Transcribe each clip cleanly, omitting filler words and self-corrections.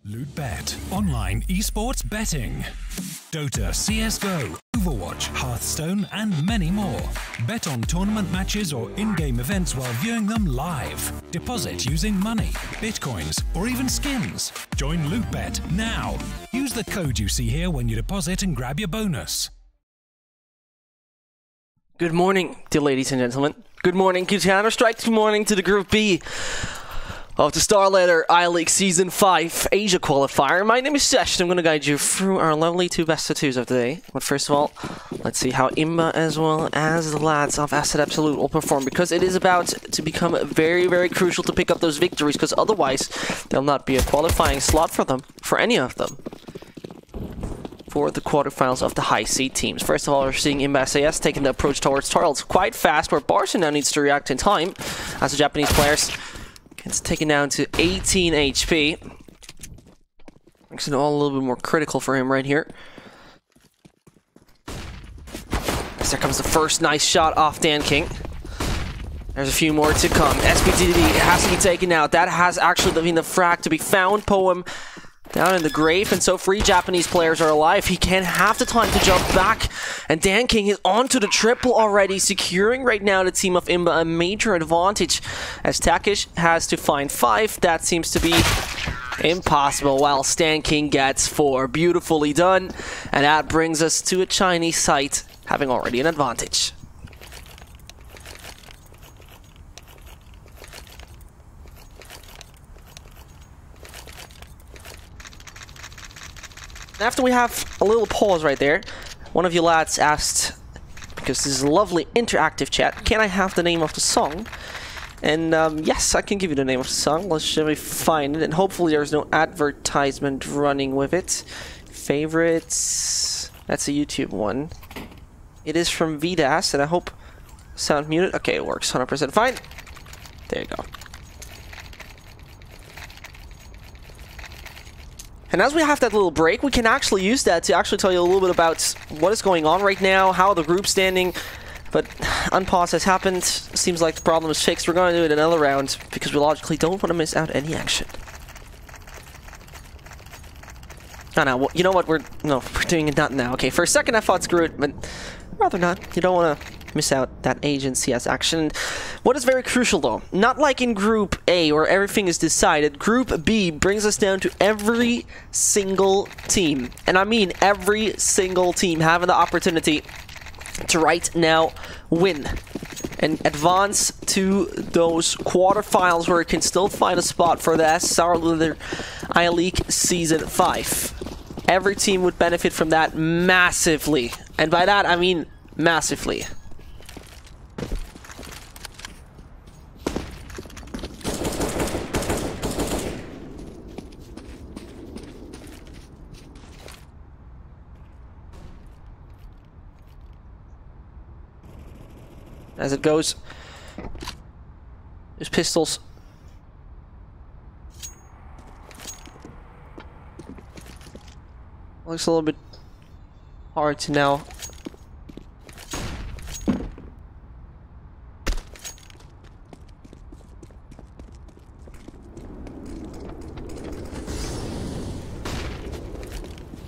LootBet, online esports betting. Dota, CSGO, Overwatch, Hearthstone, and many more. Bet on tournament matches or in-game events while viewing them live. Deposit using money, bitcoins, or even skins. Join LootBet now. Use the code you see here when you deposit and grab your bonus. Good morning, dear ladies and gentlemen. Good morning to Counter-Strike. Good morning to the Group B of the StarLeader I-League Season 5 Asia Qualifier. My name is Sesh, and I'm going to guide you through our lovely two best-of-twos of the day. But first of all, let's see how IMBA as well as the lads of Asset Absolute will perform, because it is about to become very, very crucial to pick up those victories, because otherwise there'll not be a qualifying slot for them, for any of them, for the quarterfinals of the high seed teams. First of all, we're seeing IMBA.SAS taking the approach towards Torils quite fast, where Barca now needs to react in time, as the Japanese players gets taken down to 18 HP. Makes it all a little bit more critical for him right here. As there comes the first nice shot off Dan King. There's a few more to come. SPTD has to be taken out. That has actually been the frag to be found. Poem down in the grave, and so 3 Japanese players are alive. He can't have the time to jump back, and Dan King is onto the triple already, securing right now the team of IMBA a major advantage, as Takish has to find 5. That seems to be impossible, while Stan King gets 4. Beautifully done, and that brings us to a Chinese site having already an advantage. After we have a little pause right there, one of you lads asked, because this is a lovely interactive chat, can I have the name of the song? And yes, I can give you the name of the song. Let's let me find it, and hopefully there's no advertisement running with it. Favorites, that's a YouTube one. It is from VDAS, and I hope sound muted. Okay, it works 100% fine. There you go. And as we have that little break, we can actually use that to actually tell you a little bit about what is going on right now, how the group's standing. But unpause has happened. Seems like the problem is fixed. We're going to do it another round, because we logically don't want to miss out any action. Oh, no, you know what? We're doing it not now. Okay, for a second I thought screw it, but rather not. You don't want to miss out that Asian CS action. What is very crucial though, not like in Group A where everything is decided, Group B brings us down to every single team, and I mean every single team, having the opportunity to right now win and advance to those quarterfinals where it can still find a spot for the StarLeader I-League Season 5. Every team would benefit from that massively, and by that I mean massively. As it goes, there's pistols. Looks a little bit hard to now.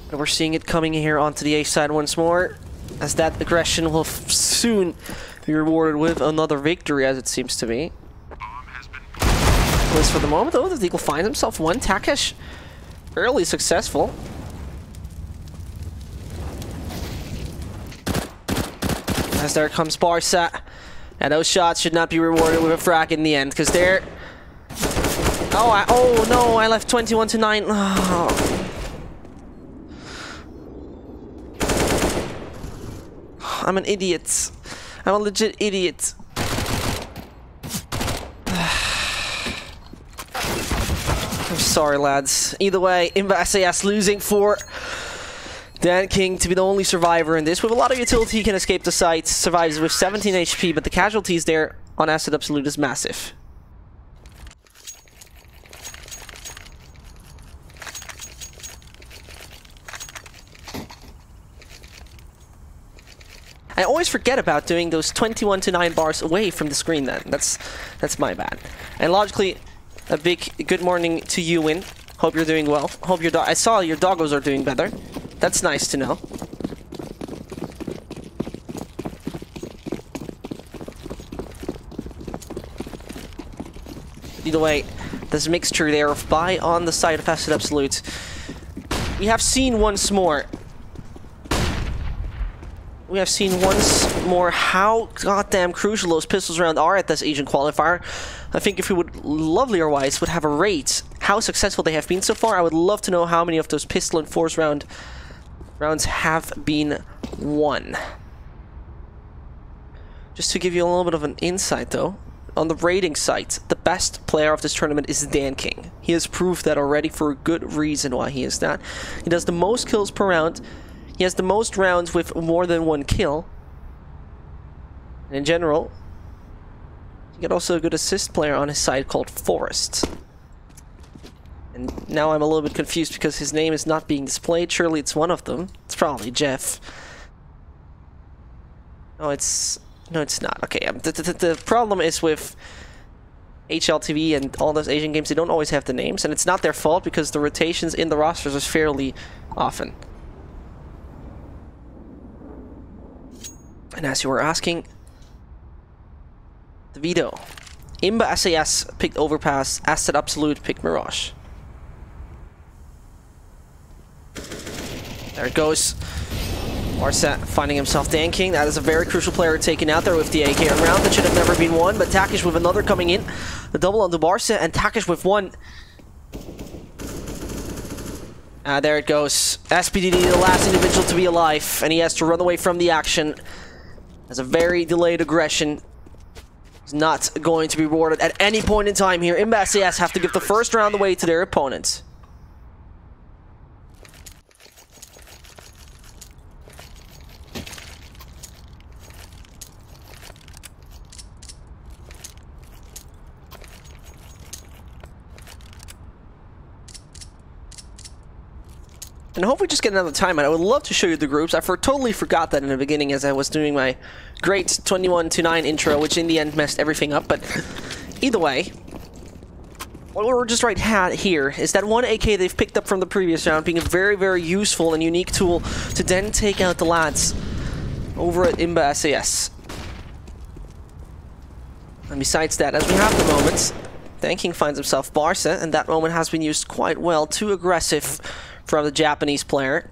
And we're seeing it coming here onto the A side once more, as that aggression will soon be rewarded with another victory, as it seems to be. At least for the moment, though, the Eagle finds himself one. Takesh, fairly successful. As there comes Barca, and those shots should not be rewarded with a frag in the end, because they're... Oh no, I left 21 to 9. Oh. I'm an idiot. I'm a legit idiot. I'm sorry, lads. Either way, IMBA.SAS losing for Dan King to be the only survivor in this. With a lot of utility, he can escape the site. Survives with 17 HP, but the casualties there on Asset Absolute is massive. I always forget about doing those 21 to 9 bars away from the screen then. That's my bad. And logically, a big good morning to you, Win. Hope you're doing well. Hope your I saw your doggos are doing better. That's nice to know. Either way, this mixture there of buy on the side of S5 Absolute. We have seen once more. We have seen once more how goddamn crucial those pistols rounds are at this Asian qualifier. I think if we would, lovely or wise, would have a rate how successful they have been so far, I would love to know how many of those pistol and force rounds have been won. Just to give you a little bit of an insight though, on the rating site, the best player of this tournament is Dan King. He has proved that already for a good reason why he is that. He does the most kills per round. He has the most rounds with more than one kill. And in general, you get also a good assist player on his side called Forrest. And now I'm a little bit confused because his name is not being displayed. Surely it's one of them. It's probably Jeff. No, it's not. Okay, the problem is with HLTV and all those Asian games, they don't always have the names, and it's not their fault because the rotations in the rosters is fairly often. And as you were asking, the veto. IMBA.SAS picked Overpass, S5 Absolute picked Mirage. There it goes. Marsa finding himself danking. That is a very crucial player taken out there with the AK round. That should have never been won, but Takish with another coming in. The double on the Barca and Takish with one. There it goes. SPDD, the last individual to be alive, and he has to run away from the action. As a very delayed aggression. He's not going to be rewarded at any point in time here. IMBA.SAS have to give the first round away to their opponents. And I hope we just get another timeout. I would love to show you the groups. I totally forgot that in the beginning as I was doing my great 21-9 intro, which in the end messed everything up. But either way, what we're just right here is that one AK they've picked up from the previous round being a very, very useful and unique tool to then take out the lads over at IMBA.SAS. And besides that, as we have the moments, Danking finds himself Barca, and that moment has been used quite well. Too aggressive from the Japanese player.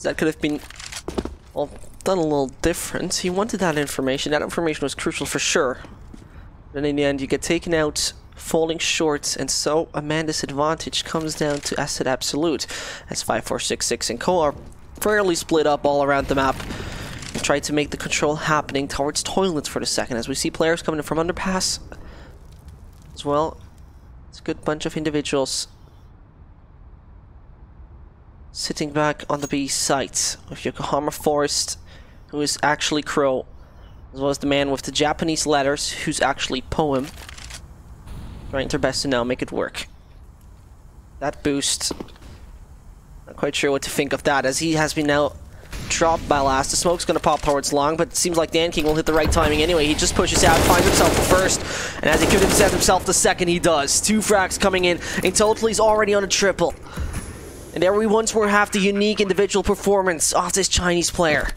That could have been, well, done a little different. He wanted that information. That information was crucial for sure. Then in the end, you get taken out, falling short, and so a man disadvantage comes down to S5 Absolute. As 5, 4, 6, 6 and co are fairly split up all around the map. And try to make the control happening towards toilets for the second. As we see players coming in from underpass as well. It's a good bunch of individuals sitting back on the B site with Yokohama Forest, who is actually Crow, as well as the man with the Japanese letters, who's actually Poem. Trying their best to now make it work. That boost, not quite sure what to think of that, as he has been now dropped by last. The smoke's going to pop towards long, but it seems like Dan King will hit the right timing anyway. He just pushes out, finds himself the first, and as he could have set himself the second, he does. 2 frags coming in total he's already on a triple. And there we once more have the unique individual performance of this Chinese player.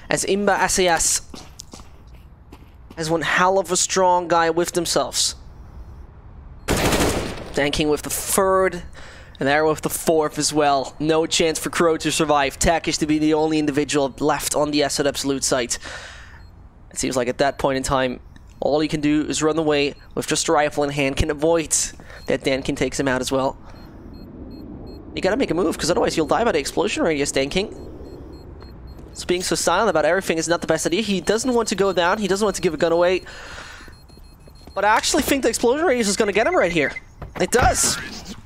As IMBA.SAS has one hell of a strong guy with themselves. Dan King with the third, and there with the fourth as well. No chance for Crow to survive. Takish to be the only individual left on the S5 Absolute site. It seems like at that point in time, all he can do is run away with just a rifle in hand, can avoid that Dan King takes him out as well. You gotta make a move, because otherwise you'll die by the explosion radius, Dan King. So being so silent about everything is not the best idea. He doesn't want to go down, he doesn't want to give a gun away. But I actually think the explosion radius is gonna get him right here. It does.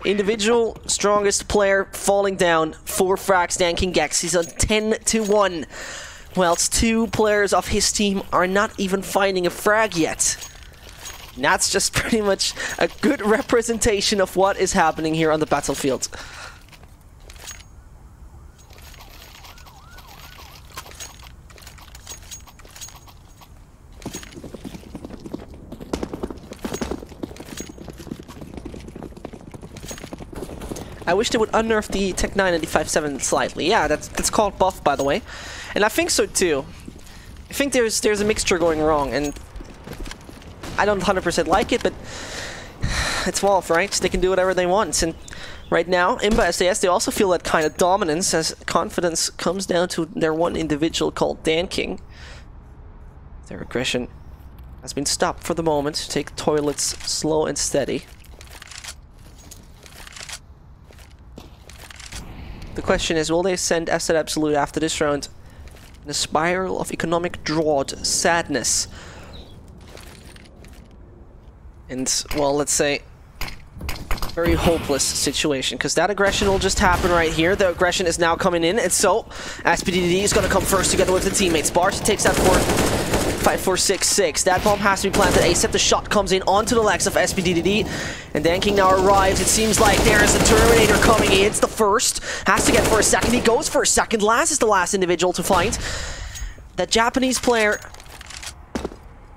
Individual strongest player falling down. 4 frags, Dan King gets. He's on 10-1. Whilst 2 players of his team are not even finding a frag yet. And that's just pretty much a good representation of what is happening here on the battlefield. I wish they would unnerf the Tech 9 and the 5.7 slightly. Yeah, that's called buff, by the way. And I think so too. I think there's a mixture going wrong, and I don't 100% like it, but it's Valve, right? They can do whatever they want. And right now, IMBA.SAS, they also feel that kind of dominance as confidence comes down to their one individual called Dan King. Their aggression has been stopped for the moment. Take toilets slow and steady. The question is, will they send S Absolute after this round in a spiral of economic drought, sadness, and, well, let's say, very hopeless situation, because that aggression will just happen right here. The aggression is now coming in, and so SPDD is going to come first together with the teammates. Barty takes that for 5-4-6-6. That bomb has to be planted ASAP. The shot comes in onto the legs of SPDD, and Dan King now arrives. It seems like there is a Terminator coming in. It's the first. Has to get for a second. He goes for a second. Last is the last individual to find. That Japanese player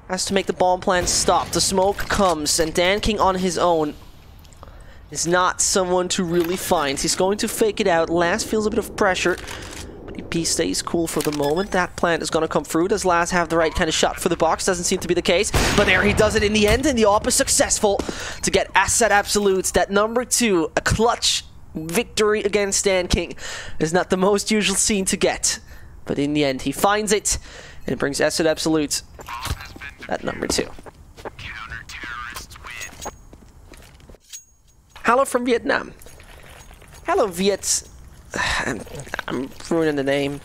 has to make the bomb plan stop. The smoke comes, and Dan King on his own is not someone to really find. He's going to fake it out. Last feels a bit of pressure, but EP stays cool for the moment. That plant is going to come through. Does Last have the right kind of shot for the box? Doesn't seem to be the case, but there he does it in the end, and the AWP is successful to get Asset Absolutes. That number 2, a clutch victory against Dan King, is not the most usual scene to get, but in the end he finds it, and it brings Asset Absolutes at number 2. Hello from Vietnam. Hello, Viet. I'm ruining the name.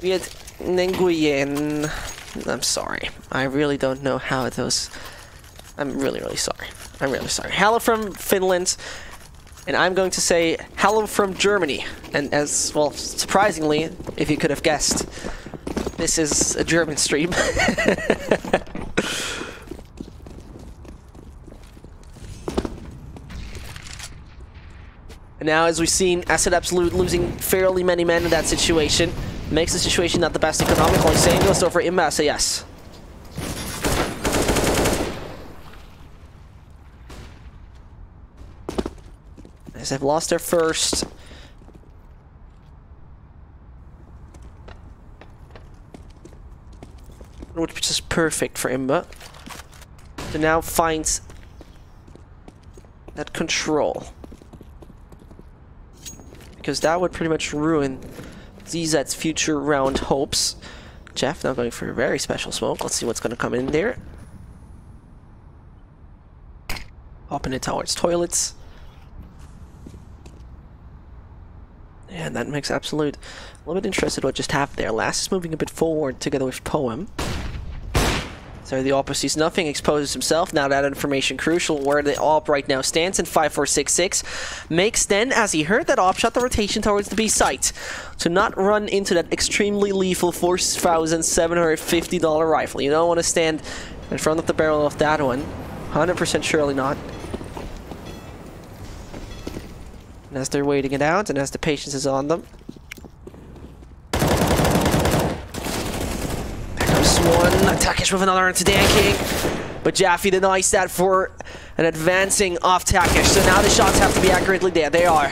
Viet Nguyen. I'm sorry. I really don't know how it was. I'm really sorry. I'm really sorry. Hello from Finland. And I'm going to say hello from Germany. And as well, surprisingly, if you could have guessed, this is a German stream. And now, as we've seen, Asset Absolute losing fairly many men in that situation makes the situation not the best economically. Same goes over IMBA.SAS. As they've lost their first. Which is perfect for IMBA to now find that control. Because that would pretty much ruin ZZ's future round hopes. Jeff now going for a very special smoke. Let's see what's going to come in there. Popping it towards toilets. And that makes Absolute a little bit interested what just happened there. Last is moving a bit forward together with Poem. So the AWP sees nothing, exposes himself. Now that information crucial where the AWP right now stands in 5-4-6-6. Makes then, as he heard that AWP shot, the rotation towards the B site to not run into that extremely lethal $4,750 rifle. You don't want to stand in front of the barrel of that one. 100% surely not. And as they're waiting it out, and as the patience is on them, one Takesh with another into Dan King, but Jaffe denies that for an advancing off Takesh. So now the shots have to be accurately there. They are.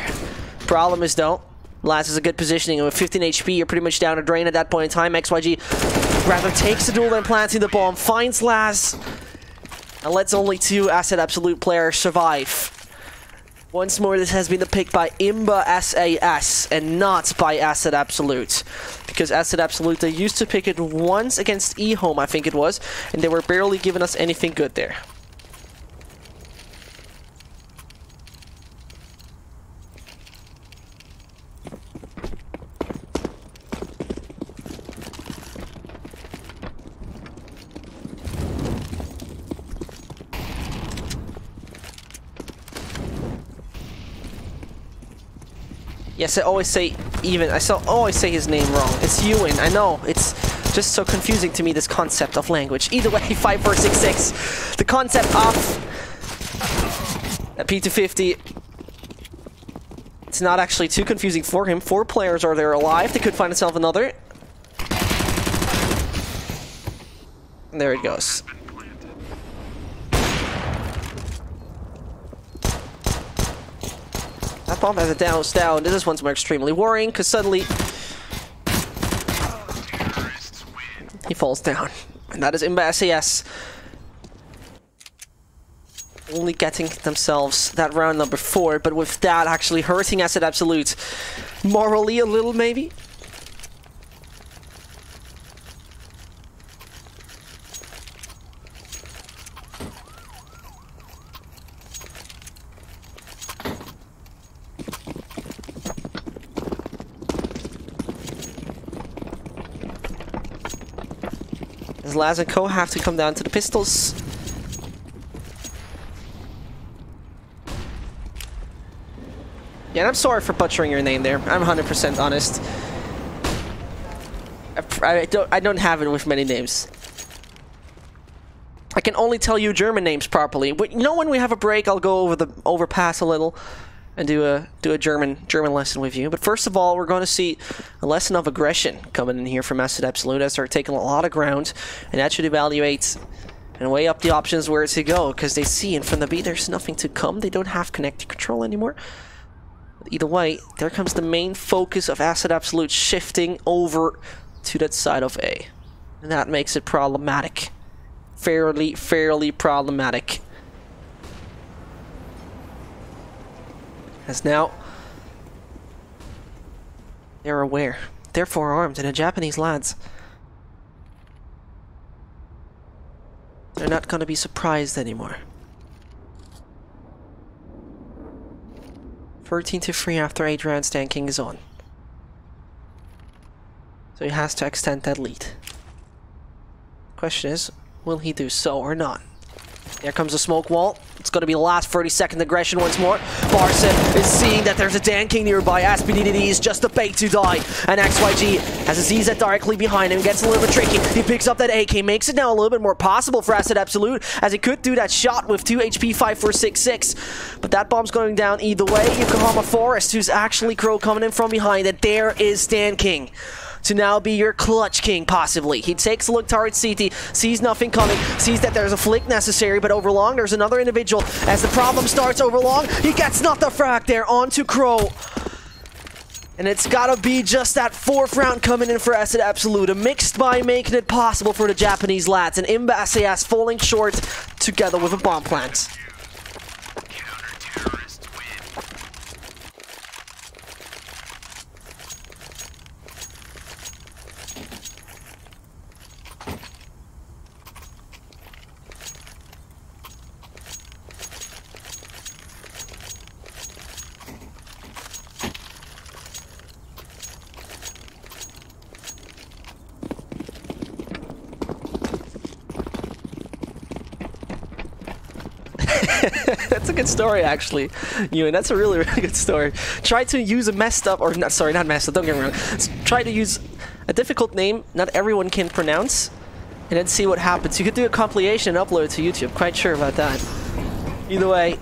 Problem is though, Last is a good positioning, and with 15 HP, you're pretty much down a drain at that point in time. XYG rather takes the duel than planting the bomb, finds Last, and lets only 2 Asset Absolute players survive. Once more, this has been the pick by IMBA.SAS and not by Asset Absolute. Because Asset Absolute, they used to pick it once against eHome, I think it was, and they were barely giving us anything good there. Yes, I always say always say his name wrong. It's Ewan, I know. It's just so confusing to me, this concept of language. Either way, 5-4-6-6. The concept of a P250. It's not actually too confusing for him. 4 players are there alive. They could find themselves another. And there it goes. That bomb as it down. This is once more extremely worrying, because suddenly he falls down. And that is IMBA.SAS only getting themselves that round number 4, but with that actually hurting S5 Absolute morally a little, maybe. As Laz and Co have to come down to the pistols. Yeah, and I'm sorry for butchering your name there. I'm 100% honest. I don't have it with many names. I can only tell you German names properly. But you know, when we have a break, I'll go over the overpass a little and do a German lesson with you. But first of all, we're going to see a lesson of aggression coming in here from S5 Absolute as they're taking a lot of ground, and that should evaluate and weigh up the options where to go, because they see in front of B there's nothing to come. They don't have connected control anymore. But either way, there comes the main focus of S5 Absolute shifting over to that side of A, and that makes it problematic. Fairly problematic. As now, they're aware. They're forearmed, and the Japanese lads, they're not going to be surprised anymore. 13-3 after 8 rounds, Dan King is on. So he has to extend that lead. Question is, will he do so or not? There comes the smoke wall. It's going to be the last 30-second aggression once more. Barson is seeing that there's a Dan King nearby. SPDDD is just a bait to die. And XYG has a ZZ directly behind him. Gets a little bit tricky. He picks up that AK. Makes it now a little bit more possible for S5 Absolute, as he could do that shot with 2 HP, 5-4-6-6. But that bomb's going down either way. Yokohama Forest, who's actually Crow coming in from behind. And there is Dan King to now be your clutch king, possibly. He takes a look towards CT, sees nothing coming, sees that there's a flick necessary, but over long, there's another individual. As the problem starts over long, he gets not the frag there onto Crow. And it's gotta be just that 4th round coming in for S5 Absolute. A mixed by making it possible for the Japanese lads, and IMBA.SAS falling short together with a bomb plant. That's a good story, actually. Ewan, that's a really good story. Try to use a messed up, or not, sorry, not messed up, don't get me wrong. Try to use a difficult name not everyone can pronounce, and then see what happens. You could do a compilation and upload it to YouTube. Quite sure about that. Either way,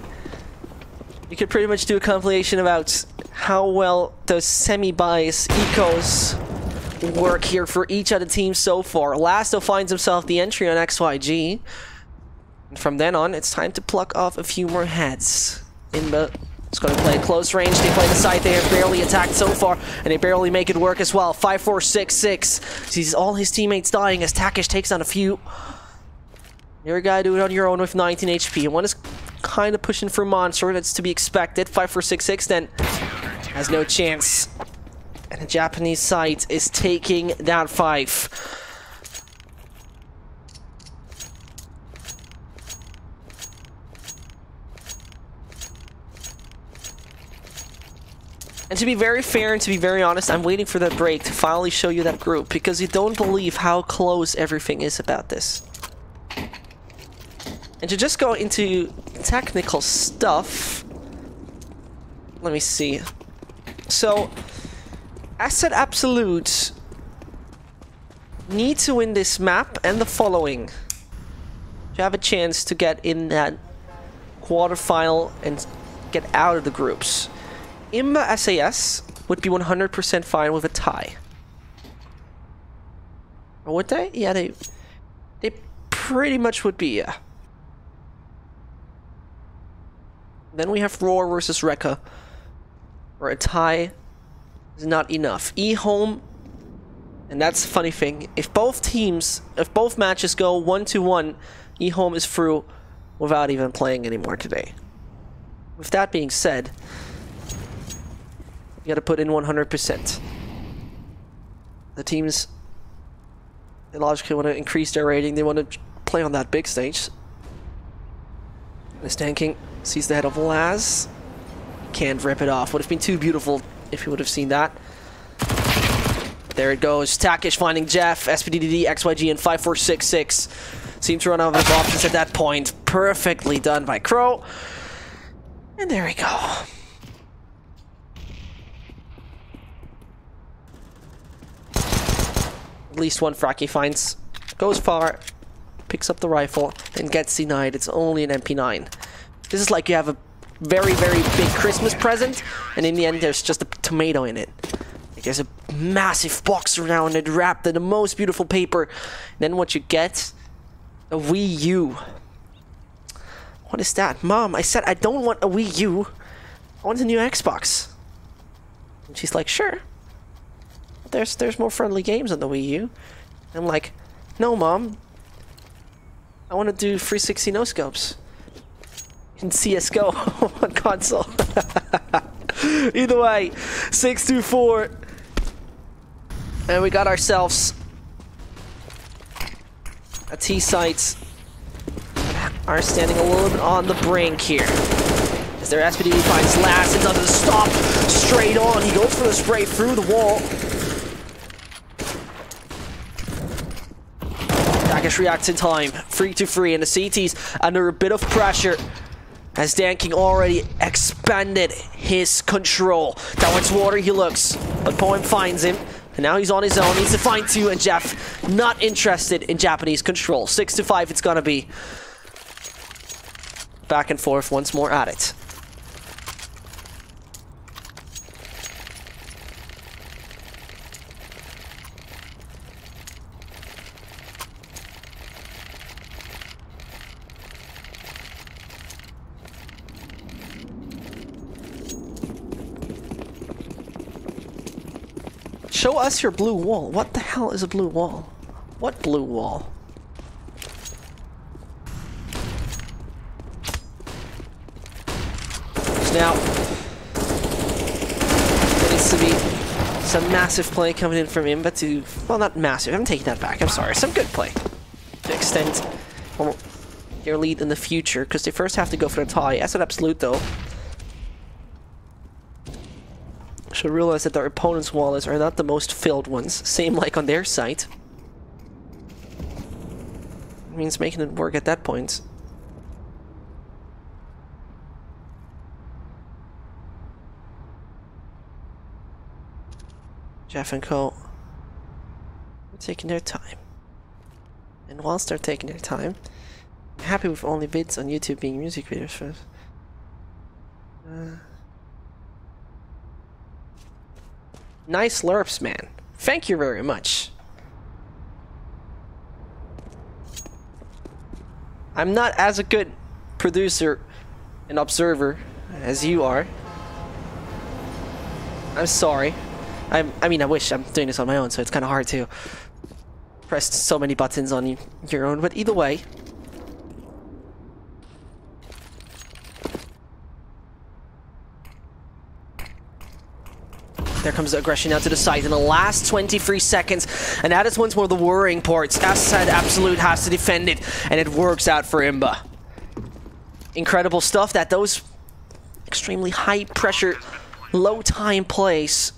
you could pretty much do a compilation about how well those semi-biased ecos work here for each of the teams so far. Lasto finds himself the entry on XYG. And from then on, it's time to pluck off a few more heads. IMBA is going to play close range. They play the side. They have barely attacked so far, and they barely make it work as well. 5-4-6-6. Sees all his teammates dying as Takesh takes on a few. You're a guy doing it on your own with 19 HP. And one is kind of pushing for Monster. That's to be expected. 5-4-6-6 then has no chance. And the Japanese side is taking that 5. And to be very fair and to be very honest, I'm waiting for that break to finally show you that group, because you don't believe how close everything is about this. And to just go into technical stuff, let me see. So, S5 Absolute need to win this map and the following to have a chance to get in that quarterfinal and get out of the groups. IMBA.SAS would be 100% fine with a tie. Or would they? Yeah, they pretty much would be, yeah. Then we have Roar versus Rekka. or a tie is not enough. E-home, and that's the funny thing, if both matches go 1-1, E-home is through without even playing anymore today. With that being said, you gotta put in 100%. The teams, they logically want to increase their rating, they want to play on that big stage. This tanking sees the head of Laz. Can't rip it off. Would have been too beautiful if you would have seen that. There it goes. Takish finding Jeff. SPDDD, XYG, and 5466. Seems to run out of his options at that point. Perfectly done by Crow. And there we go. At least one frag he finds. Goes far. Picks up the rifle. And gets denied. It's only an MP9. This is like you have a very, very big Christmas present. And in the end, there's just a tomato in it. There's a massive box around it, wrapped in the most beautiful paper. And then what you get? A Wii U. What is that? Mom, I said I don't want a Wii U. I want a new Xbox. And she's like, sure. There's more friendly games on the Wii U. I'm like, no, Mom. I want to do 360 no-scopes. In CSGO on console. Either way, 6-4. And we got ourselves a T-site. Are standing a little bit on the brink here. As their SPD finds last, it doesn't stop. Straight on, he goes for the spray through the wall. Dakish reacts in time. 3-3, and the CT's under a bit of pressure. As Danking already expanded his control. Towards water he looks, but Poem finds him. And now he's on his own, needs to find two, and Jeff not interested in Japanese control. 6-5 it's gonna be. Back and forth once more at it. Show us your blue wall. What the hell is a blue wall? What blue wall? Now, there needs to be some massive play coming in from IMBA to, well, not massive, I'm taking that back, I'm sorry, some good play to extend their lead in the future, because they first have to go for the tie. As an absolute, though, should realize that their opponent's wallets are not the most filled ones, same like on their side. It means making it work at that point. Jeff and Co. are taking their time. And whilst they're taking their time, I'm happy with only vids on YouTube being music videos first. Nice slurps, man. Thank you very much. I'm not as a good producer and observer as you are. I'm sorry. I mean, I wish. I'm doing this on my own, so it's kind of hard to press so many buttons on your own, but either way. There comes the aggression out to the side in the last 23 seconds, and that is once more the worrying parts. As said, Absolute has to defend it, and it works out for IMBA. Incredible stuff that those extremely high pressure, low time plays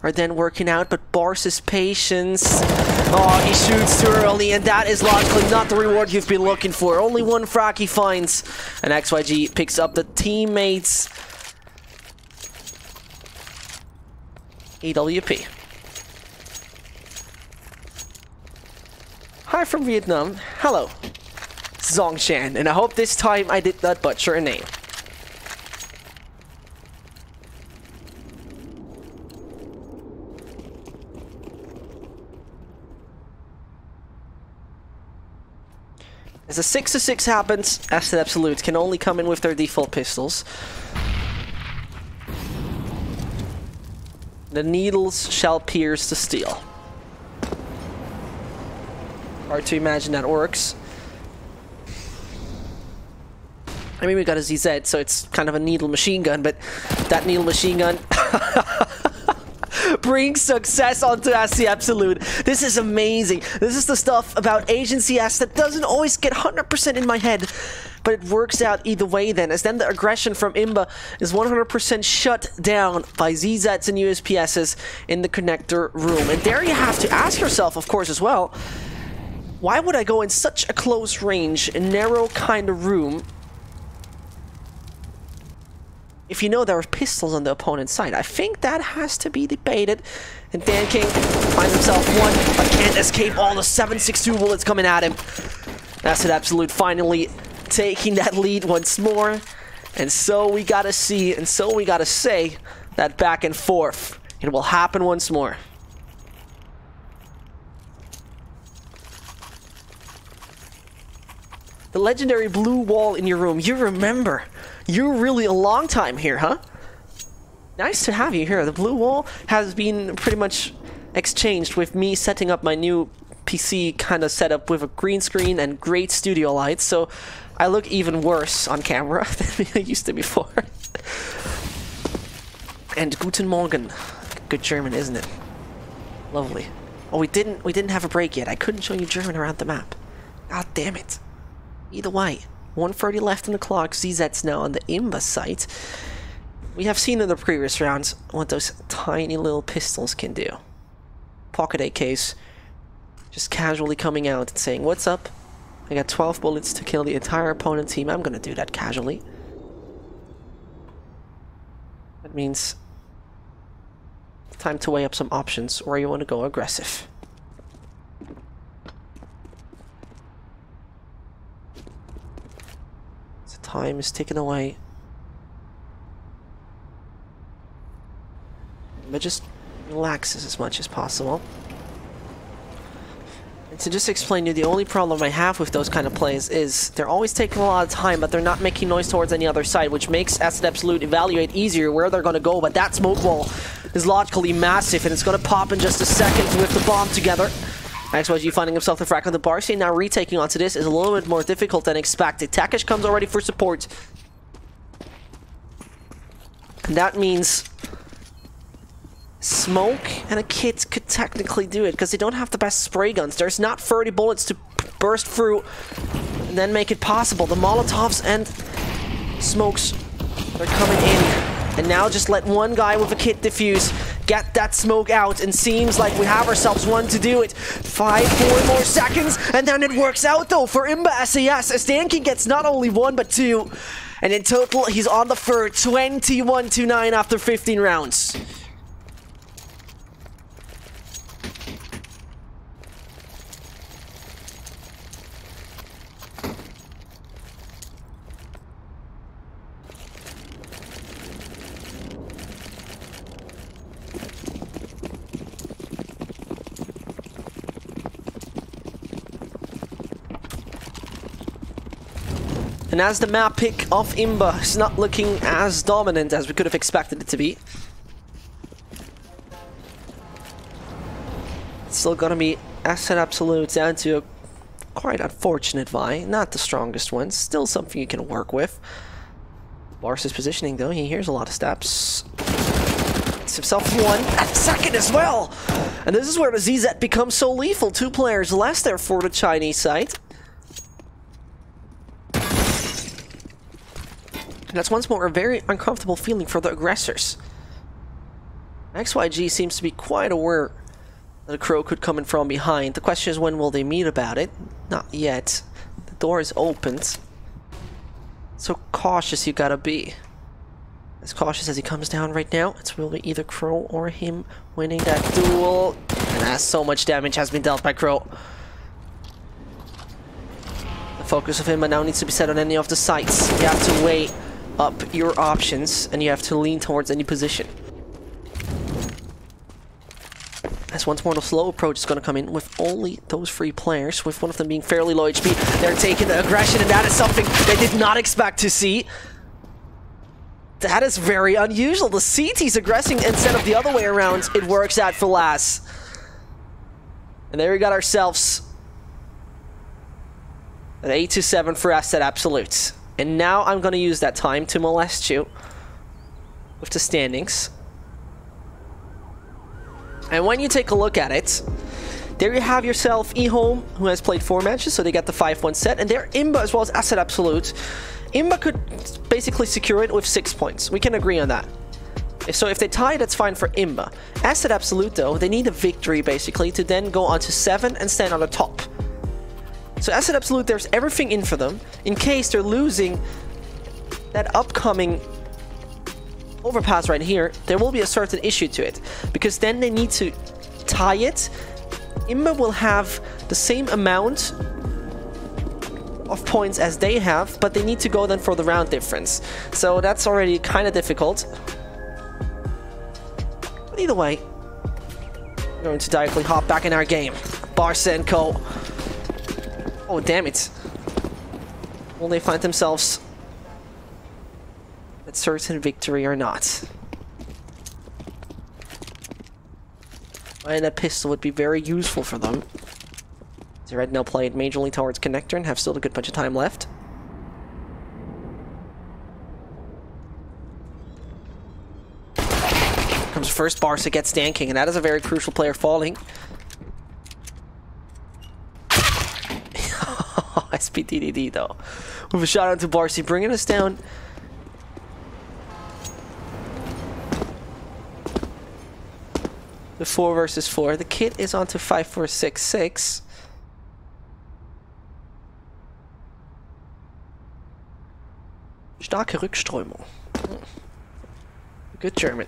are then working out, but Bars's patience. Oh, he shoots too early, and that is logically not the reward you've been looking for. Only one frag he finds, and XYG picks up the teammates. EWP. Hi from Vietnam. Hello, Zongshan, and I hope this time I did not butcher a name. As a 6-6 happens, Asset Absolute can only come in with their default pistols. The needles shall pierce the steel. Hard to imagine that works. I mean, we got a ZZ, so it's kind of a needle machine gun, but that needle machine gun brings success onto SC Absolute. This is amazing. This is the stuff about Asian CS that doesn't always get 100% in my head, but it works out either way then, as then the aggression from IMBA is 100% shut down by ZZs and USPSs in the connector room. And there you have to ask yourself, of course, as well, why would I go in such a close range, a narrow kind of room, if you know there are pistols on the opponent's side? I think that has to be debated. And Dan King finds himself one, but can't escape all the 7.62 bullets coming at him. That's it, Absolute finally taking that lead once more. And so we gotta see, and so we gotta say, that back and forth. It will happen once more. The legendary blue wall in your room, you remember. You're really a long time here, huh? Nice to have you here. The blue wall has been pretty much exchanged with me setting up my new PC kind of setup with a green screen and great studio lights, so I look even worse on camera than I used to before. And Guten Morgen. Good German, isn't it? Lovely. Oh, we didn't have a break yet. I couldn't show you German around the map. God damn it. Either way. 1:30 left in the clock. ZZ's now on the IMBA site. We have seen in the previous rounds what those tiny little pistols can do. Pocket AKs just casually coming out and saying, "What's up? I got 12 bullets to kill the entire opponent team. I'm gonna do that casually." That means it's time to weigh up some options, or you want to go aggressive. Time is ticking away. But just relaxes as much as possible. And to just explain to you, the only problem I have with those kind of plays is they're always taking a lot of time, but they're not making noise towards any other side, which makes SC Absolute evaluate easier where they're going to go. But that smoke wall is logically massive, and it's going to pop in just a second with the bomb together. XYG finding himself the frack on the bar scene. Now retaking onto this is a little bit more difficult than expected. Takesh comes already for support. And that means Smoke and a Kit could technically do it, because they don't have the best spray guns. There's not 30 bullets to burst through and then make it possible. The Molotovs and Smokes, they're coming in. And now just let one guy with a Kit defuse, get that smoke out, and seems like we have ourselves one to do it. 4 more seconds, and then it works out though for IMBA.SAS, as Dankin gets not only one but two, and in total he's on the third, 21-9 after 15 rounds. And as the map pick of IMBA is not looking as dominant as we could have expected it to be, it's still gonna be SC Absolute down to a quite unfortunate Vi. Not the strongest one, still something you can work with. Lars is positioning though, he hears a lot of steps. It's himself one, and the second as well! And this is where the ZZ becomes so lethal. 2 players less there for the Chinese side. That's once more a very uncomfortable feeling for the aggressors. XYG seems to be quite aware that a Crow could come in from behind. The question is, when will they meet about it? Not yet. The door is opened. So cautious you gotta be. As cautious as he comes down right now. It's really either Crow or him winning that duel. And as so much damage has been dealt by Crow. The focus of him now needs to be set on any of the sites. You have to weigh up your options, and you have to lean towards any position. As once more the slow approach is going to come in with only those 3 players, with one of them being fairly low HP. They're taking the aggression, and that is something they did not expect to see. that is very unusual. The CT's aggressing instead of the other way around. It works out for Laz. And there we got ourselves an 8-7 for Asset Absolute. And now I'm going to use that time to molest you with the standings. And when you take a look at it, there you have yourself eHome, who has played 4 matches, so they got the 5-1 set. And there IMBA as well as Asset Absolute. IMBA could basically secure it with 6 points. We can agree on that. So if they tie, that's fine for IMBA. Asset Absolute, though, they need a victory, basically, to then go on to 7 and stand on the top. So Asset Absolute, there's everything in for them, in case they're losing that upcoming overpass right here. There will be a certain issue to it, because then they need to tie it. IMBA will have the same amount of points as they have, but they need to go then for the round difference. So that's already kind of difficult. But either way, we're going to directly hop back in our game. Barca & Co. Oh, damn it. Will they find themselves at certain victory or not? And a pistol would be very useful for them. The Red now played majorly towards Connector and have still a good bunch of time left. Comes first, Barca gets Stanking, and that is a very crucial player falling. SPTDD though. With a shot onto Barca, bringing us down. The 4 versus 4. The kid is on to 5-4-6-6. Starke Rückströmung. Good German.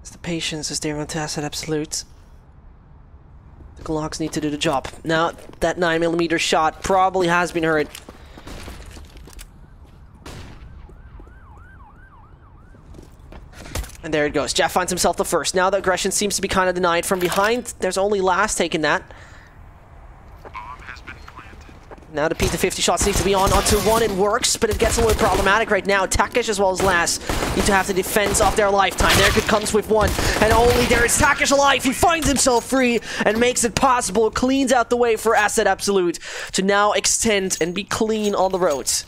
As the patience is there on to Asset Absolute. The Glocks need to do the job. Now, that 9mm shot probably has been heard. And there it goes. Jeff finds himself the first. Now the aggression seems to be kind of denied from behind. There's only Laz taking that. Now the P250 shots need to be onto 1. It works, but it gets a little problematic right now. Takesh as well as Laz need to have the defense of their lifetime. There it comes with 1. And only there is Takesh alive. He finds himself free and makes it possible. Cleans out the way for Asset Absolute to now extend and be clean on the roads.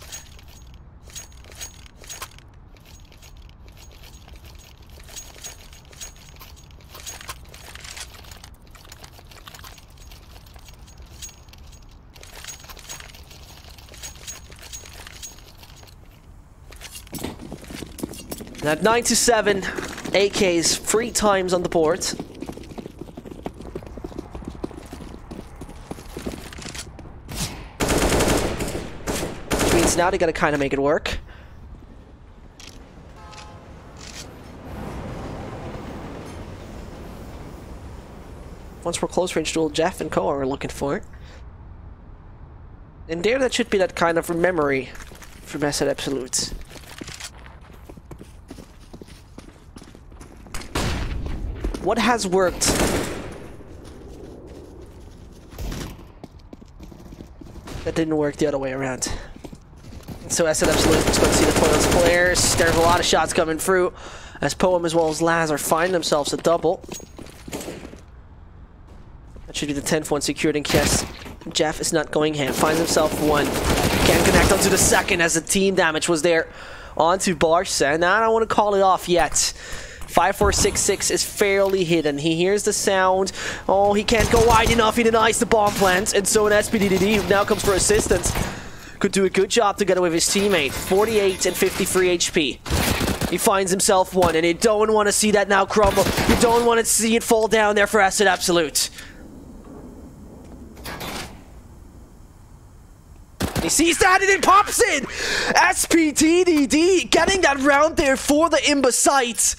At 9-7, AK's 3 times on the board. Which means now they gotta kind of make it work. Once we're close range duel, Jeff and Co are looking for it. And there, that should be that kind of memory for Asset Absolute. What has worked? That didn't work the other way around. So Asset Absolute is going to see the point of those players. There's a lot of shots coming through, as Poem as well as Laz are finding themselves a double. That should be the 10th one secured in case Jeff is not going ham. Finds himself 1. Can't connect onto the 2nd as the team damage was there onto Barca. And I don't want to call it off yet. 5-4-6-6 is fairly hidden. He hears the sound. Oh, he can't go wide enough. He denies the bomb plant. And so an SPDDD, who now comes for assistance, could do a good job together with his teammate. 48 and 53 HP. He finds himself 1, and you don't want to see that now crumble. You don't want to see it fall down there for Asset Absolute. He sees that and it pops in! SPTDD getting that round there for the IMBA site.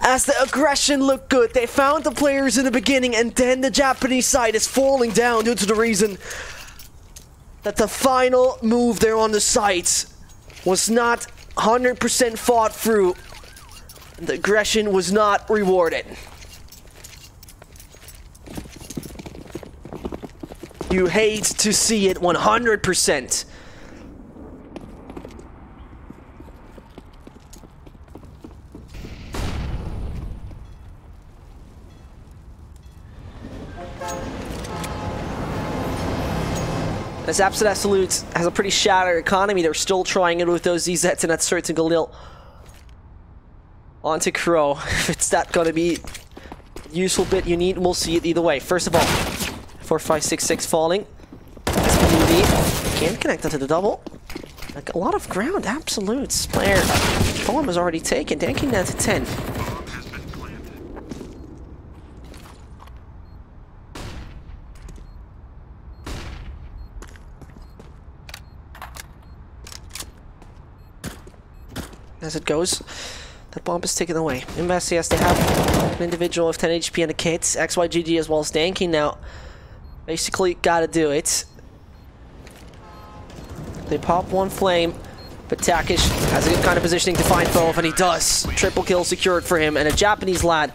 As the aggression looked good, they found the players in the beginning, and then the Japanese side is falling down due to the reason that the final move there on the site was not 100% fought through. The aggression was not rewarded. You hate to see it 100%. As S5 has a pretty shattered economy, they're still trying it with those ZZs and that certain Galil. Onto Crow. If it's that gonna be useful bit you need, we'll see it either way. First of all, 4-5-6-6 falling. SPD can't connect onto the double. Like a lot of ground, Absolute's player. Bomb is already taken, tanking down to 10. As it goes, that bomb is taken away. IMBA.SAS, they have an individual with 10 HP and a kit. XYGG as well as Danking now. Basically, gotta do it. They pop one flame, but Takish has a good kind of positioning to find both, and he does. Triple kill secured for him, and a Japanese lad.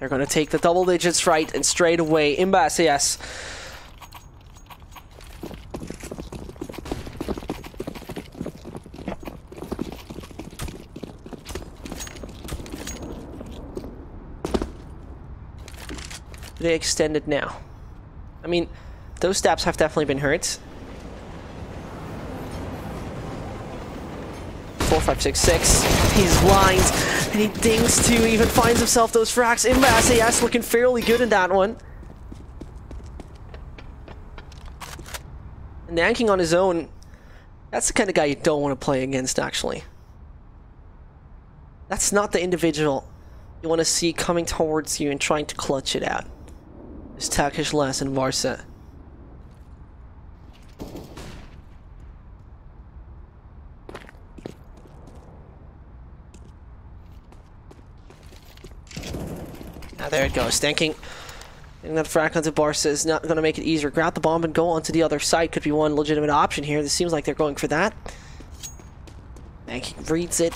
They're going to take the double digits right, and straight away, IMBA.SAS. They extend it now. I mean, those stabs have definitely been hurt. 4-5-6-6. He's blind, and he dings too. Even finds himself those frags. IMBA.SAS looking fairly good in that one. And Nanking on his own, that's the kind of guy you don't want to play against, actually. That's not the individual you want to see coming towards you and trying to clutch it out. It's Takish, Les, and Varsa. Now there it goes. Tanking. Getting that frag onto Barca is not going to make it easier. Grab the bomb and go onto the other side could be one legitimate option here. This seems like they're going for that. Tanking reads it.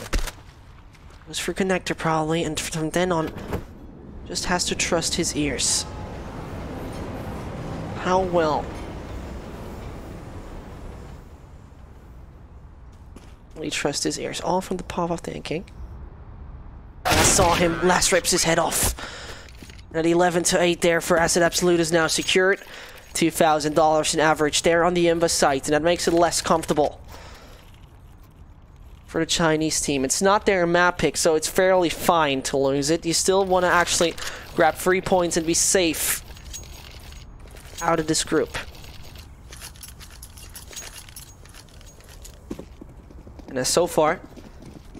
Goes for connector probably, and from then on, just has to trust his ears. How well will he trust his ears? All from the pop of Tanking. I saw him. Last rips his head off. At 11-8 there for S5 is now secured. $2,000 in average there on the IMBA site, and that makes it less comfortable for the Chinese team. It's not their map pick, so it's fairly fine to lose it. You still want to actually grab 3 points and be safe out of this group. And as so far,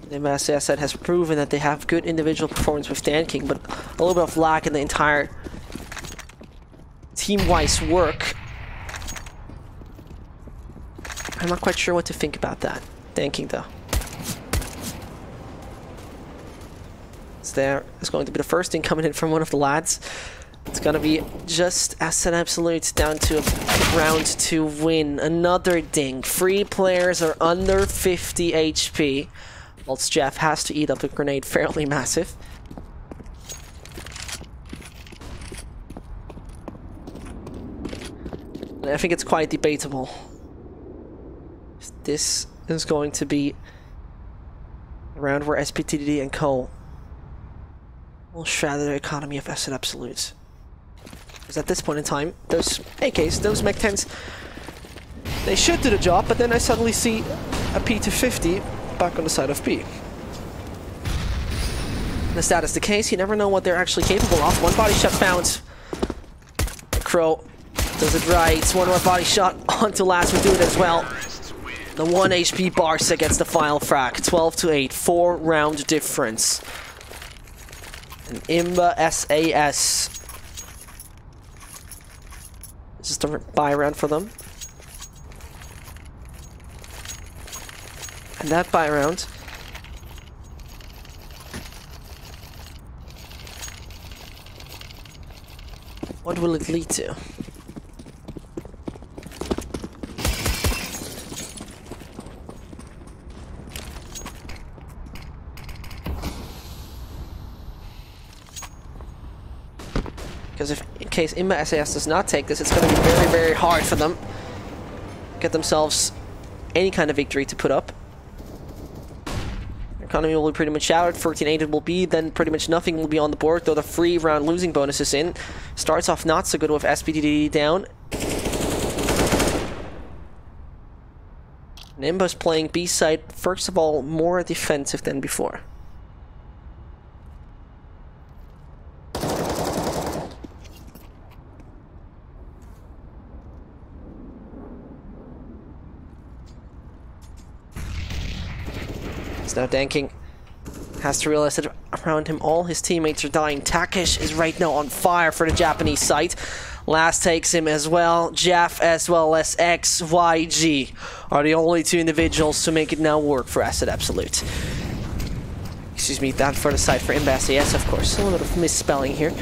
IMBA.SAS has proven that they have good individual performance with Tanking, but a little bit of lack in the entire team-wise work. I'm not quite sure what to think about that. Tanking though. It's going to be the first thing coming in from one of the lads. It's gonna be just S5 down to a round to win. Another ding. 3 players are under 50 HP. Whilst Jeff has to eat up a grenade fairly massive. And I think it's quite debatable. This is going to be a round where SPTD and Co will shatter the economy of S5. Because at this point in time, those AKs, those Mech-10s, they should do the job, but then I suddenly see a P250 back on the side of B. And as that is the case, you never know what they're actually capable of. One body shot found. Crow does it right. One more body shot onto Last will do it as well. The 1 HP Barca gets the final frag. 12-8, 4-round difference. And IMBA.SAS. This is the buy round for them. And that buy round what will it lead to? Because if, in case IMBA.SAS does not take this, it's going to be very, very hard for them to get themselves any kind of victory to put up. Economy will be pretty much shattered. 13-8 it will be, then pretty much nothing will be on the board, though the free round losing bonus is in. Starts off not so good with SPDD down. IMBA's playing B side, first of all, more defensive than before. Now Danking has to realize that around him all his teammates are dying. Takesh is right now on fire for the Japanese side. Last takes him as well. Jeff as well as XYG are the only two individuals to make it now work for Asset Absolute. Excuse me, that for the side for IMBA.SAS, of course. A little bit of misspelling here.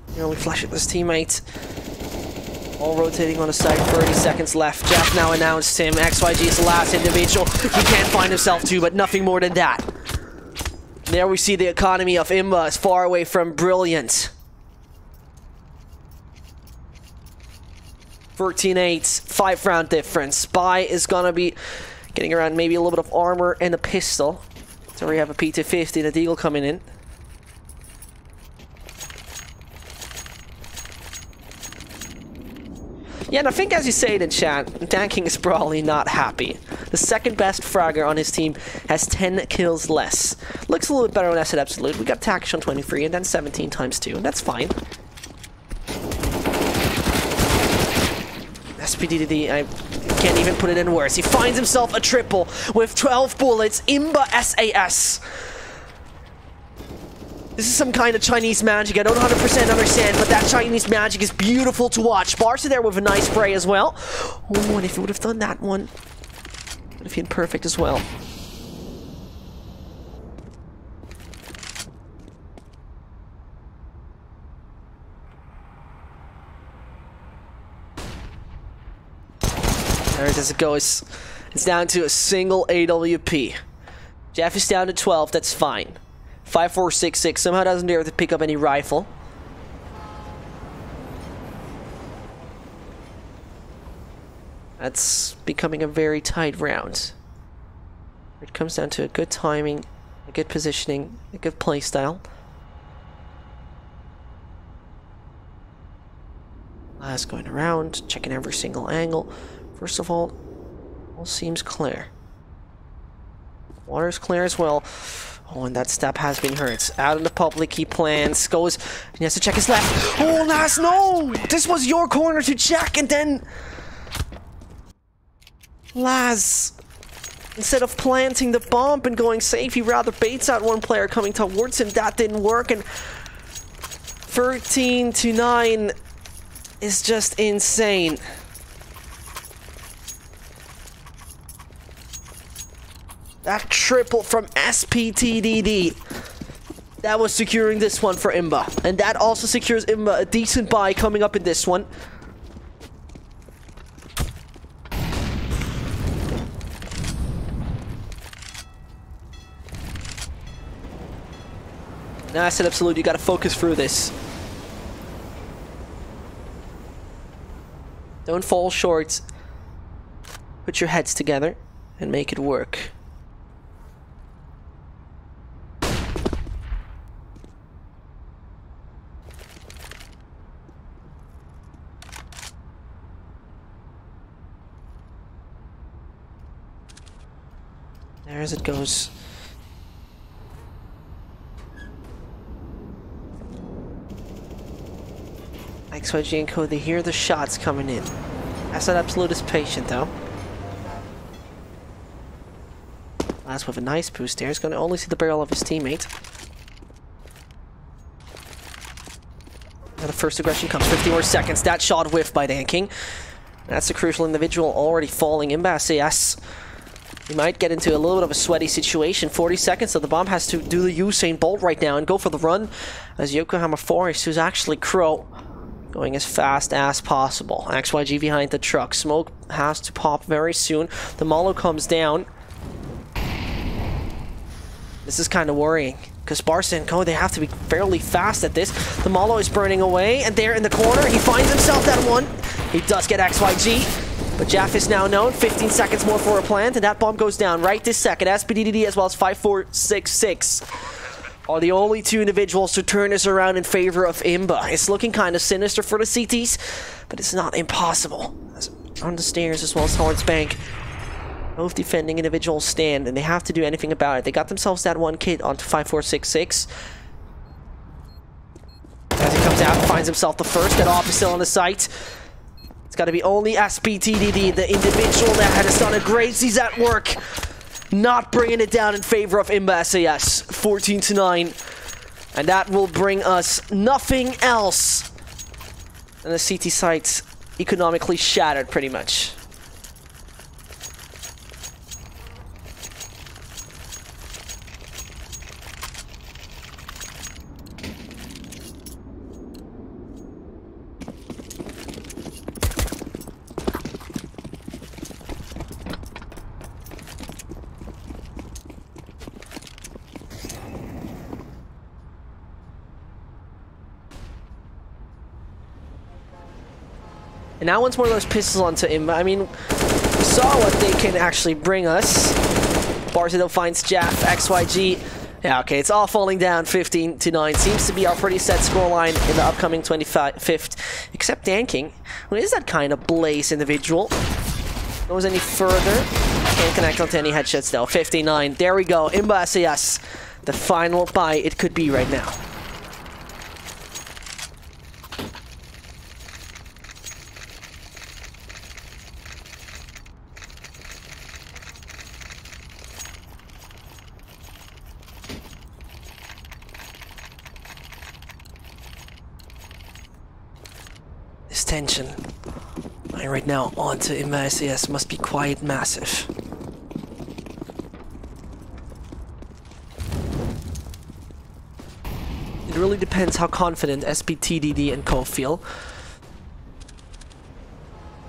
The only flash at his teammate. All rotating on the side, 30 seconds left. Jeff now announced him. XYG is the last individual. He can't find himself too, but nothing more than that. There we see the economy of IMBA is far away from brilliant. 13-8, 5-round difference. Spy is gonna be getting around maybe a little bit of armor and a pistol. So we have a P250 and a Deagle coming in. Yeah, and I think as you say it in chat, Danking is probably not happy. The second best fragger on his team has 10 kills less. Looks a little bit better on Asset Absolute. We got Takesh on 23 and then 17 times 2, and that's fine. SPDD, I can't even put it in words. He finds himself a triple with 12 bullets. IMBA.SAS. This is some kind of Chinese magic. I don't 100% understand, but that Chinese magic is beautiful to watch. Barca there with a nice spray as well. Oh, and if he would have done that one, would have been perfect as well. There does it go. It's down to a single AWP. Jeff is down to 12. That's fine. 5466 somehow doesn't dare to pick up any rifle. That's becoming a very tight round. It comes down to a good timing, a good positioning, a good playstyle. Last going around, checking every single angle. First of all seems clear. Water's clear as well. Oh, and that step has been hurt. Out in the public, he plans, goes, and he has to check his left. Oh, Nas, no! This was your corner to check, and then Laz, instead of planting the bomb and going safe, he rather baits out one player coming towards him. That didn't work, and 13-9 is just insane. That triple from SPTDD. That was securing this one for IMBA. And that also secures IMBA a decent buy coming up in this one. Now I said absolutely, you gotta focus through this. Don't fall short. Put your heads together and make it work. There as it goes. XYG and Co, they hear the shots coming in. Asset Absolute is patient though. Last with a nice boost there. He's gonna only see the barrel of his teammate. Now the first aggression comes, 50 more seconds. That shot whiffed by Danking. That's a crucial individual already falling. IMBA.SAS. He might get into a little bit of a sweaty situation. 40 seconds, so the bomb has to do the Usain Bolt right now and go for the run. As Yokohama Forest, who's actually Crow, going as fast as possible. XYG behind the truck. Smoke has to pop very soon. The Molo comes down. This is kind of worrying, because Barca and Co, they have to be fairly fast at this. The Molo is burning away, and there in the corner, he finds himself that one. He does get XYG, but Jaff is now known. 15 seconds more for a plant, and that bomb goes down right this second. SPDDD as well as 5466 are the only two individuals to turn this around in favor of IMBA. It's looking kind of sinister for the CTs, but it's not impossible. On the stairs as well as towards bank, both defending individuals stand, and they have to do anything about it. They got themselves that one kid onto 5466. As he comes out, finds himself the first. That off is still on the site. It's got to be only SPTDD, the individual that has done a great season at work, not bringing it down in favor of IMBA.SAS. 14-9. And that will bring us nothing else. And the CT site's economically shattered, pretty much. And now once more of those pistols onto him. I mean, we saw what they can actually bring us. Barcelo finds Jaff, XYG. Yeah, okay, it's all falling down 15-9. Seems to be our pretty set scoreline in the upcoming 25th. Except Danking, who is that kind of blaze individual. Goes any further. Can't connect onto any headshots though. 59. There we go. IMBA.SAS. The final buy it could be right now. This tension right now onto IMBA.SAS must be quite massive. It really depends how confident SPTDD and Co feel.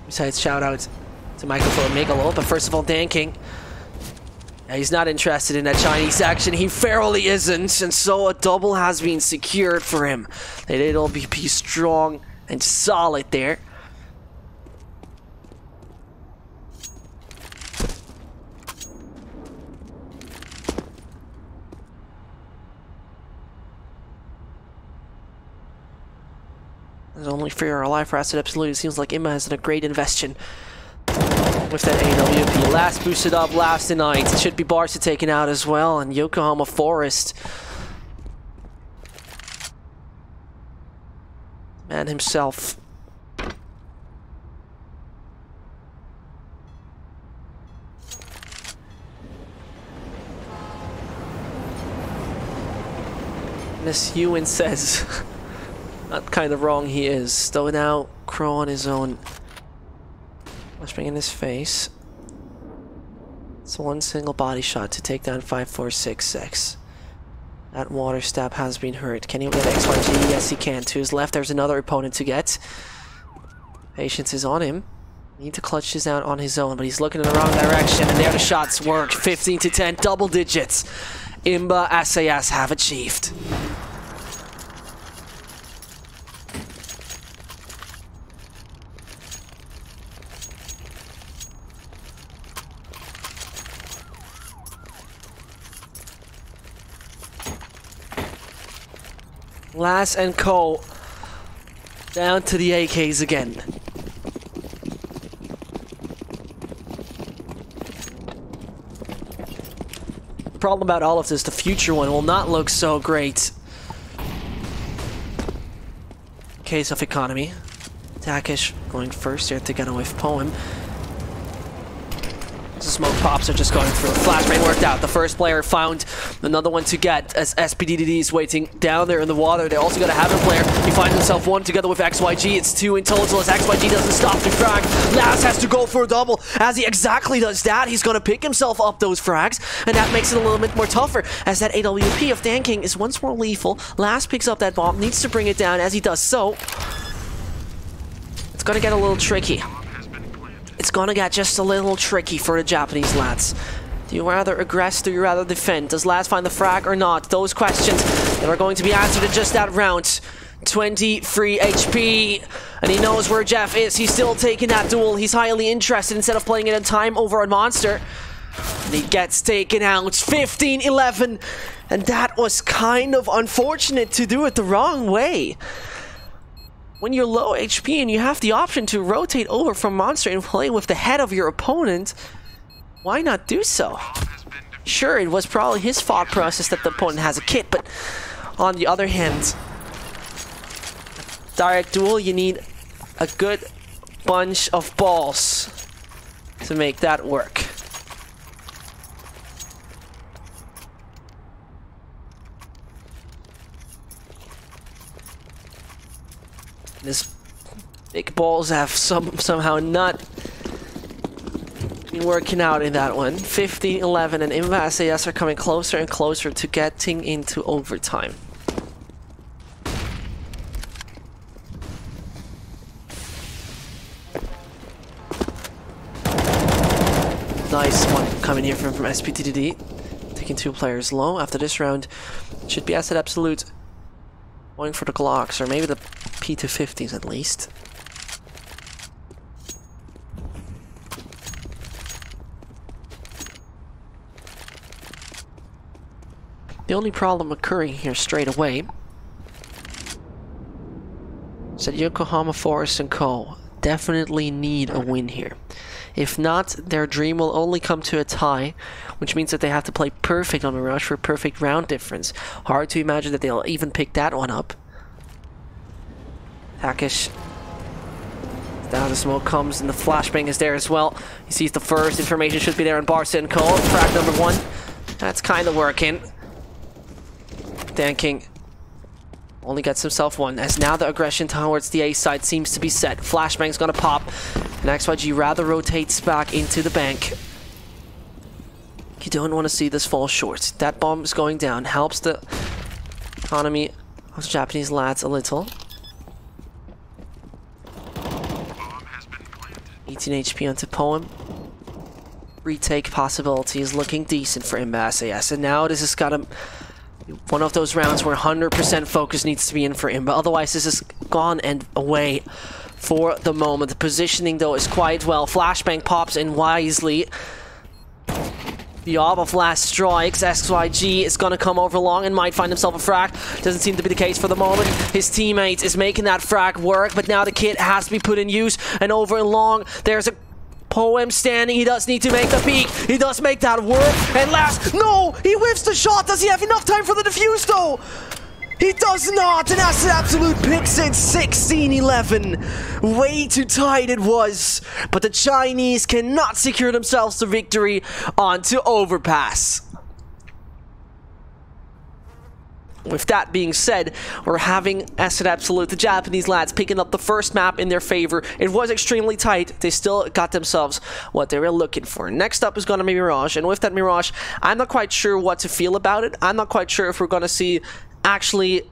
Besides, shout out to Michael for Megalo, but first of all, Danking. Yeah, he's not interested in that Chinese action. He fairly isn't, and so a double has been secured for him. They did all be strong and solid there. There's only fear our life for asset absolute. It seems like IMBA has done a great investment with that AWP. Last boosted up, last tonight. It should be Barca taken out as well, and Yokohama Forest. Man himself. Miss Ewan says, not kind of wrong he is. Though now, Crow on his own. Let's bring in his face. It's one single body shot to take down 5466. That water stab has been hurt. Can he get XYG? Yes, he can. To his left, there's another opponent to get. Patience is on him. Need to clutch this out on his own, but he's looking in the wrong direction, and there the shots work. 15-10, double digits. IMBA.SAS have achieved. Lass and Co down to the AKs again. The problem about all of this, the future one will not look so great. Case of economy. Takish going first here to get away with Poem. The smoke pops are just going through. Flashbang worked out. The first player found another one to get as SPDDD is waiting down there in the water. They also got a Haven player. He finds himself one together with XYG. It's two in total as XYG doesn't stop the frag. Laz has to go for a double. As he exactly does that, he's going to pick himself up those frags, and that makes it a little bit more tougher as that AWP of Danking is once more lethal. Laz picks up that bomb, needs to bring it down. As he does so, it's going to get a little tricky. It's gonna get just a little tricky for the Japanese lads. Do you rather aggress? Do you rather defend? Does Laz find the frag or not? Those questions that are going to be answered in just that round. 23 HP, and he knows where Jeff is. He's still taking that duel. He's highly interested instead of playing it in time over on Monster. And he gets taken out. 15-11, and that was kind of unfortunate to do it the wrong way. When you're low HP and you have the option to rotate over from Monster and play with the head of your opponent, why not do so? Sure, it was probably his thought process that the opponent has a kit, but on the other hand, direct duel, you need a good bunch of balls to make that work. This big balls have somehow not been working out in that one. 15-11, and IMBA.SAS are coming closer and closer to getting into overtime. Nice one coming here from SPTDD. Taking 2 players low. After this round, it should be Asset Absolute going for the Glocks, or maybe the P250s at least. The only problem occurring here straight away is that Yokohama Forest and Co. definitely need a win here. If not, their dream will only come to a tie, which means that they have to play perfect on Mirage for a perfect round difference. Hard to imagine that they'll even pick that one up. Takish. Down the smoke comes, and the flashbang is there as well. He sees the first information should be there on Barca and Cole. Frag number 1. That's kind of working. Dan King only gets himself 1, as now the aggression towards the A side seems to be set. Flashbang's gonna pop, and XYG rather rotates back into the bank. You don't want to see this fall short. That bomb is going down, helps the economy of the Japanese lads a little. 18 HP onto Poem. Retake possibility is looking decent for IMBA.SAS, and now this has got a one of those rounds where 100% focus needs to be in for IMBA. Otherwise, this is gone and away for the moment. The positioning, though, is quite well. Flashbang pops in wisely. The orb of last strikes. XYG is going to come over long and might find himself a frag. Doesn't seem to be the case for the moment. His teammate is making that frag work, but now the kit has to be put in use. And over and long, there's a Poem standing. He does need to make the peek. He does make that work. And last, no! He whiffs the shot. Does he have enough time for the defuse, though? He does not, and that's an absolute picks it. 16-11. Way too tight it was. But the Chinese cannot secure themselves the victory onto overpass. With that being said, we're having Asset Absolute, the Japanese lads, picking up the first map in their favor. It was extremely tight. They still got themselves what they were looking for. Next up is going to be Mirage, and with that Mirage, I'm not quite sure what to feel about it. I'm not quite sure if we're going to see actually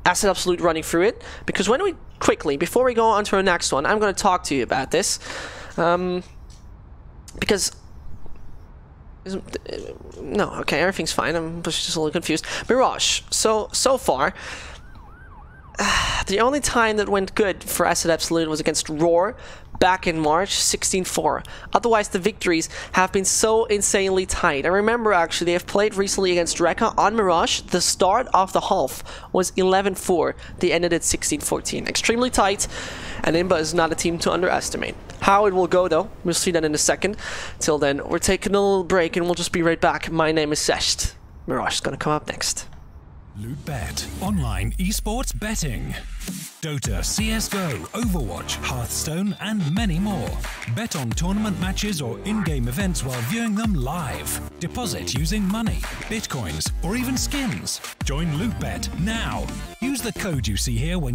Asset Absolute running through it, because when we quickly, before we go on to our next one, I'm going to talk to you about this, because no, okay, everything's fine. I'm just a little confused. Mirage. So far, the only time that went good for Asset Absolute was against Roar back in March, 16-4. Otherwise, the victories have been so insanely tight. I remember, actually, they have played recently against Rekka on Mirage. The start of the half was 11-4. They ended at 16-14. Extremely tight, and IMBA is not a team to underestimate. How it will go, though, we'll see that in a second. Till then, we're taking a little break, and we'll just be right back. My name is Sesht. Mirage is going to come up next. LootBet, online esports betting. Dota, CSGO, Overwatch, Hearthstone, and many more. Bet on tournament matches or in-game events while viewing them live. Deposit using money, bitcoins, or even skins. Join LootBet now. Use the code you see here when you